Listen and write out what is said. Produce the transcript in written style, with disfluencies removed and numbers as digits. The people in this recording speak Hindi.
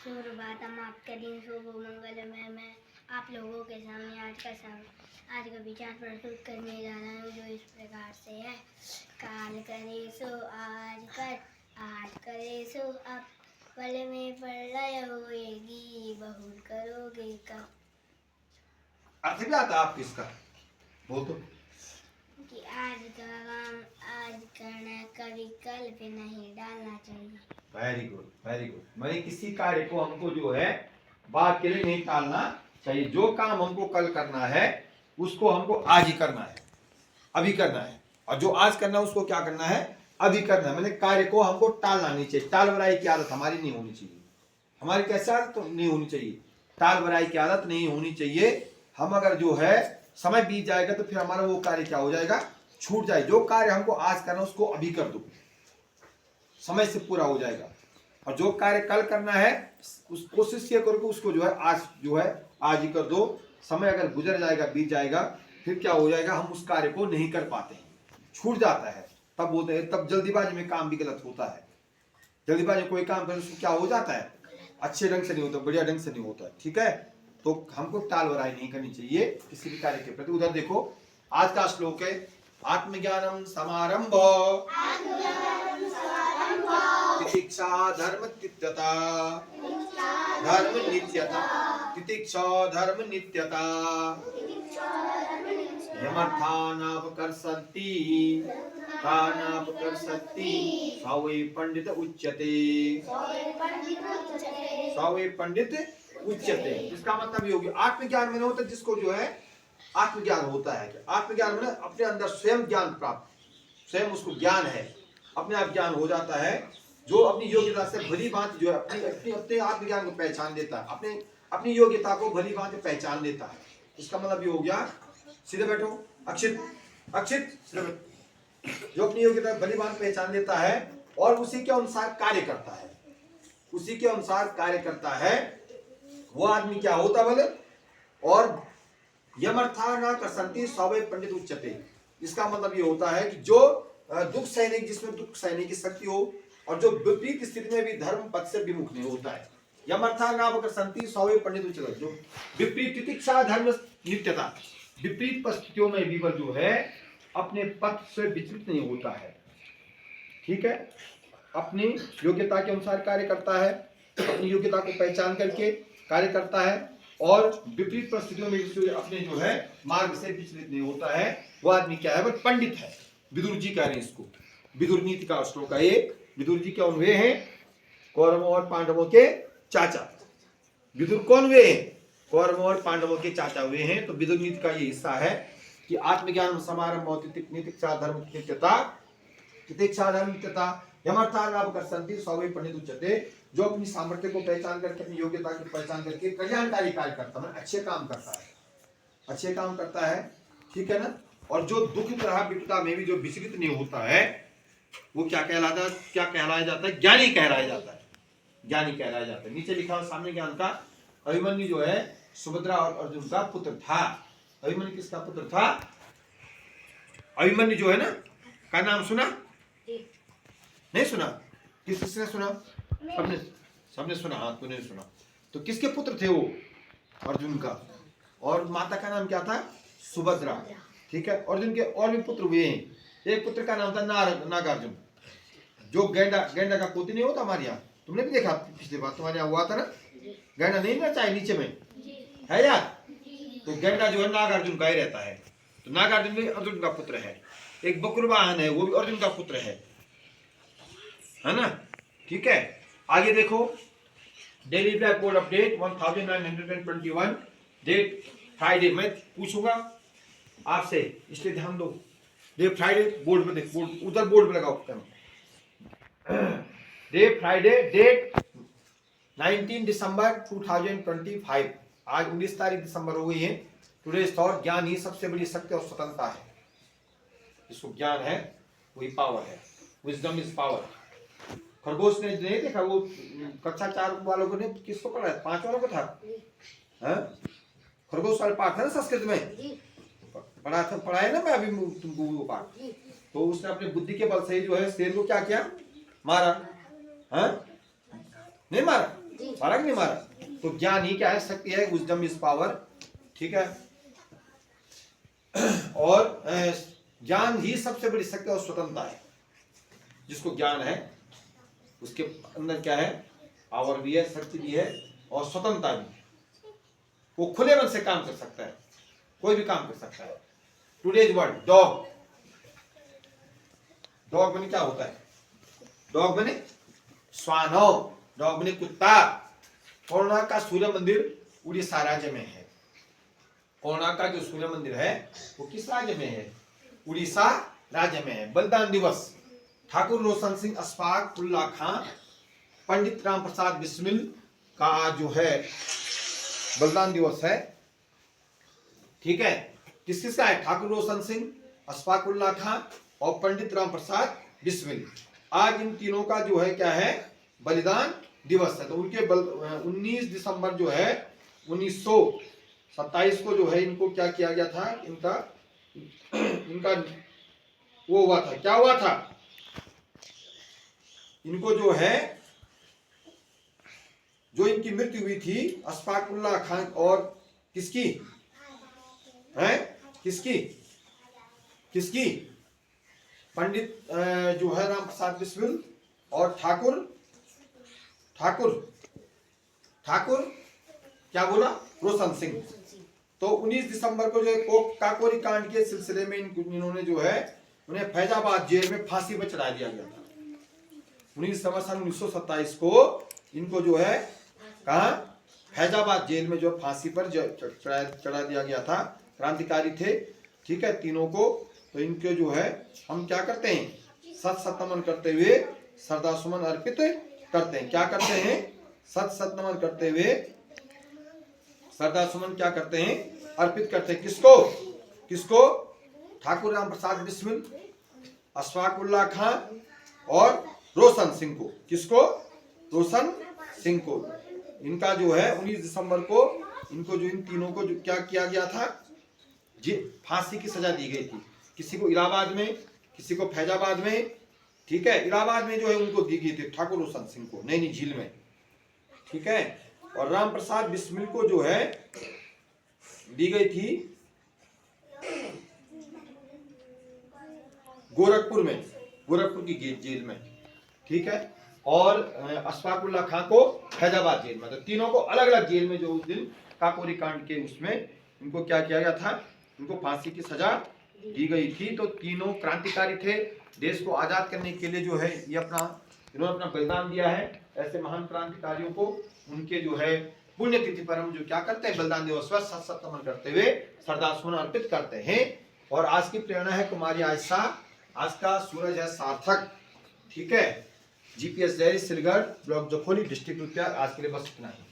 सुप्रभात। हम आपके दिन शुभ मंगलमय में आप लोगों के सामने आज का विचार प्रस्तुत करने जा रहा हूँ, जो इस प्रकार से है। काल करे सो आज कर, आज करे सो अब, पल में प्रलय होएगी, बहुल करोगे कब। अर्थ क्या आता आप किसका बोल तो कि आज का काम आज करना, कभी कल पे नहीं डालना चाहिए। Very good very good. मैं किसी कार्य को हमको जो है बाद के लिए नहीं टालना चाहिए। जो काम हमको कल करना है उसको हमको आज ही करना है, अभी करना है। और जो आज करना है उसको क्या करना है, अभी करना है। मैंने कार्य को हमको टालना नहीं चाहिए। टाल बराई की आदत हमारी नहीं होनी चाहिए। हमारी कैसी आदत तो नहीं होनी चाहिए, टाल बराई की आदत नहीं होनी चाहिए। हम अगर जो है समय बीत जाएगा तो फिर हमारा वो कार्य क्या हो जाएगा, छूट जाए। जो कार्य हमको आज करना उसको अभी कर दो, समय से पूरा हो जाएगा। और जो कार्य कल करना है उस कोशिश ये करो कि उसको जो है आज ही कर दो। समय अगर गुजर जाएगा, बीत जाएगा, फिर क्या हो जाएगा, हम उस कार्य को नहीं कर पाते हैं, छूट जाता है। तब बोलते हैं, तब जल्दीबाजी में काम भी गलत होता है। जल्दीबाजी में कोई काम करने से क्या हो जाता है, अच्छे ढंग से नहीं होता, बढ़िया ढंग से नहीं होता है। ठीक है, तो हमको टाल बराई नहीं करनी चाहिए किसी भी कार्य के प्रति। उधर देखो, आज का श्लोक है, आत्मज्ञानम समारंभ तितिक्षा धर्म नित्यता, धर्म नित्यता, तितिक्षा धर्म नित्यता, यमर्थानापकर्षन्ति तानापकर्षन्ति, सवै पंडित उच्यते, सवै पंडित उच्यते। इसका मतलब ये होगी, आत्मज्ञान में होता है जिसको जो है आत्मज्ञान होता है। आत्मज्ञान में अपने अंदर स्वयं ज्ञान प्राप्त, स्वयं उसको ज्ञान है, अपने आप ज्ञान हो जाता है। जो अपनी योग्यता से भली भांति जो है अपने आत्मज्ञान को पहचान लेता है, अपनी योग्यता को भली भांति पहचान लेता है। इसका मतलब ये हो गया, सीधे बैठो अक्षित, अक्षित सीधे बैठो। जो अपनी योग्यता भली भांति पहचान लेता है और उसी के अनुसार कार्य करता है, उसी के अनुसार कार्य करता है, वो आदमी क्या होता बोले, और यमर्था न करसंति सवै पंडित उच्यते। इसका मतलब ये होता है कि जो दुख सहने, जिसमें दुख सहने की शक्ति हो, और जो विपरीत स्थिति में भी धर्म पथ से विमुख नहीं होता है। यमर्था न करसंति सवै पंडित उच्यते। जो विपरीत तितिक्षा धर्म नित्यता, विपरीत परिस्थितियों में भी वह जो है अपने पथ से विचलित नहीं होता है। ठीक है, अपनी योग्यता के अनुसार कार्य करता है, अपनी योग्यता को पहचान करके कार्य करता है, और विपरीत परिस्थितियों में अपने जो है मार्ग से विचलित नहीं होता है। वो आदमी क्या है, वो पंडित है। विदुर जी कह रहे हैं इसको, विदुर नीति का श्लोक है ये। विदुर जी कौन हुए हैं, कौरवों और पांडवों के चाचा। विदुर कौन हुए हैं, कौरवों और पांडवों के चाचा हुए हैं। तो विदुर नीति का ये हिस्सा है कि आत्मज्ञान समारंभ तितिक्षा धर्म नित्यता, तितिक्षा धर्म नित्यता, यमर्थानापकर्षन्ति सवै पंडित उच्यते। जो अपनी सामर्थ्य को पहचान करके, अपनी योग्यता की पहचान करके कल्याणकारी कार्य करता है, अच्छे काम करता है, अच्छे काम करता है। ठीक है ना। और जो दुख तरह विपदा में भी जो विचलित नहीं होता है, वो क्या कहलाया जाता है, ज्ञानी कहलाया जाता है, ज्ञानी कहलाया जाता है। नीचे लिखा हुआ सामने ज्ञान का, अभिमन्यु जो है सुभद्रा और अर्जुन का पुत्र था। अभिमन्यु किसका पुत्र था, अभिमन्यु जो है ना, का नाम सुना नहीं सुना, किसने सुना, सबने सुना, हाँ तूने सुना। तो किसके पुत्र थे वो, अर्जुन का। और माता का नाम क्या था, सुभद्रा। ठीक है, अर्जुन के और भी पुत्र हुए हैं। एक पुत्र का नाम था नागार्जुन, जो गैंडा का पोती नहीं होता हमारे यहाँ, तुमने भी देखा पिछली बार तुम्हारे यहाँ हुआ था ना, गैंडा नहीं ना चाहे नीचे में है यार, तो गैंडा जो है नागार्जुन का ही रहता है। तो नागार्जुन भी अर्जुन का पुत्र है। एक बकरुवाहन है, वो भी अर्जुन का पुत्र है ना। ठीक है, आगे देखो, daily black board update 1921 date Friday. मैं पूछूंगा आपसे, इसलिए ध्यान दो। डे फ्राइडे बोर्ड में देख, बोर्ड उधर बोर्ड में लगाओ। डे फ्राइडे, डेट 19 दिसंबर 2025। आज 19 तारीख दिसंबर हो गई है। टुडेज थॉट, ज्ञान ही सबसे बड़ी शक्ति और स्वतंत्रता है। जिसको ज्ञान है वही पावर है, विजडम इज पावर। खरगोश ने नहीं देखा, वो कक्षा 4 वालों को ने किसको पढ़ा है, 5 वालों को था, खरगोश वाला पाठ था ना संस्कृत में, पढ़ा है ना मैं अभी तुमको वो पाठ। तो उसने अपने बुद्धि के बल से जो है शेर को क्या किया, मारा, नहीं मारा, मारा कि नहीं मारा? तो ज्ञान ही क्या है? शक्ति है, विजडम इज पावर, ठीक है। और ज्ञान ही सबसे बड़ी शक्ति और स्वतंत्रता है। जिसको ज्ञान है उसके अंदर क्या है? पावर भी है, शक्ति भी है और स्वतंत्रता भी। वो खुले मन से काम कर सकता है, कोई भी काम कर सकता है। टुडेज वर्ड डॉग, डॉग बने क्या होता है? डॉग बने स्वानो, डॉग बने कुत्ता। कोणार्क का सूर्य मंदिर उड़ीसा राज्य में है। कोणार्क का जो सूर्य मंदिर है वो किस राज्य में है? उड़ीसा राज्य में है। बलिदान दिवस ठाकुर रोशन सिंह अशफाक उल्लाह खां पंडित राम प्रसाद बिस्मिल का जो है बलिदान दिवस है, ठीक है। किस किसका है? ठाकुर रोशन सिंह, अशफाक उल्लाह खां और पंडित राम प्रसाद बिस्मिल। आज इन तीनों का जो है क्या है? बलिदान दिवस है। तो उनके 19 दिसंबर जो है 1927 को जो है इनको क्या किया गया था? इनका वो हुआ था, क्या हुआ था? इनको जो है, जो इनकी मृत्यु हुई थी अशफाक उल्लाह खान और किसकी है? किसकी? पंडित जो है राम प्रसाद बिस्मिल और ठाकुर क्या बोला? रोशन सिंह। तो 19 दिसंबर को जो काकोरी कांड के सिलसिले में इन्होंने जो है उन्हें फैजाबाद जेल में फांसी पर चढ़ा दिया गया था। 19 दिसंबर सन 1927 को इनको जो है कहा? फैजाबाद जेल में जो फांसी पर चढ़ा दिया गया था। क्रांतिकारी थे, ठीक है, तीनों को। तो इनके जो है हम क्या करते हैं? सत नमन करते हुए श्रद्धासुमन अर्पित करते हैं। क्या करते हैं? सत नमन करते हुए श्रद्धासुमन क्या करते हैं? अर्पित करते हैं। किसको? ठाकुर राम प्रसाद बिस्मिल, अशफाक उल्लाह खां और रोशन सिंह को। किसको? रोशन सिंह को। इनका जो है 19 दिसंबर को इनको जो इन तीनों को जो क्या किया गया था? फांसी की सजा दी गई थी। किसी को इलाहाबाद में, किसी को फैजाबाद में, ठीक है। इलाहाबाद में जो है उनको दी गई थी ठाकुर रोशन सिंह को नैनी झील में, ठीक है। और राम प्रसाद बिस्मिल को जो है दी गई थी गोरखपुर की जेल में, ठीक है। और अशफाक उल्लाह खां को फैजाबाद जेल में। तो तीनों को अलग अलग जेल में जो उस दिन काकोरी कांड के उसमें इनको क्या किया गया था? इनको फांसी की सजा दी गई थी। तो तीनों क्रांतिकारी थे, देश को आजाद करने के लिए जो है ये इन्होंने अपना बलिदान दिया है। ऐसे महान क्रांतिकारियों को उनके जो है पुण्यतिथि पर हम जो क्या करते हैं? बलिदान दिवस पर सत नमन करते हुए श्रद्धासुमन अर्पित करते हैं। और आज की प्रेरणा है कुमारी आयशा, आज का सूरज है सार्थक, ठीक है। GPS diary Silgarh, block Jakholi, district उद्यान। आज के लिए बस इतना ही।